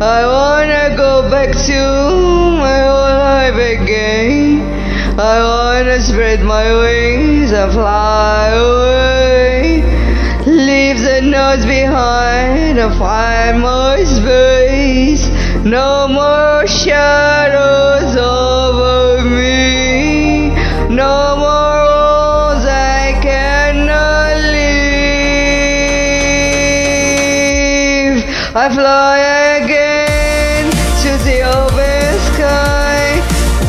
I wanna go back to my old life again. I wanna spread my wings and fly away. Leave the noise behind and find my space. No more shadows over me. No more walls I cannot leave. I fly again to the open sky.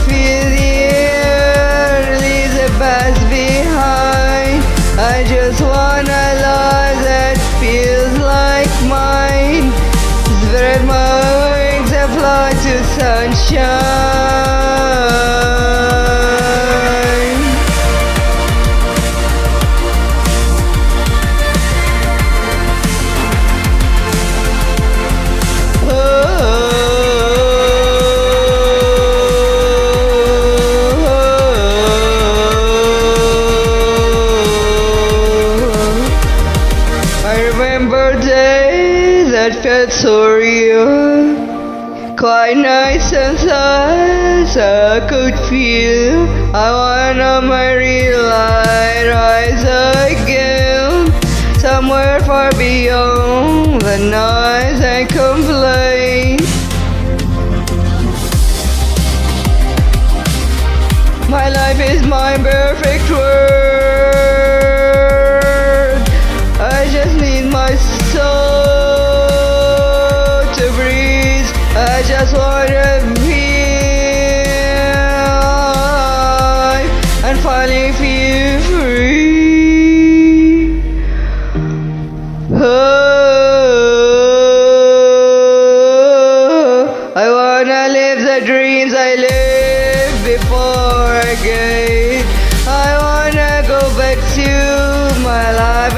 Feel the air, leave the past behind. I just want a life that feels like mine. Spread my wings and fly to sunshine. I remember days that felt so real, quite nice and sights I could feel. I wanna my real light rise again, somewhere far beyond the noise and complaint. My life is my perfect world. I just need my soul to breathe. I just wanna be alive and finally feel free. Oh, I wanna live the dreams I lived before again. I wanna go back to my life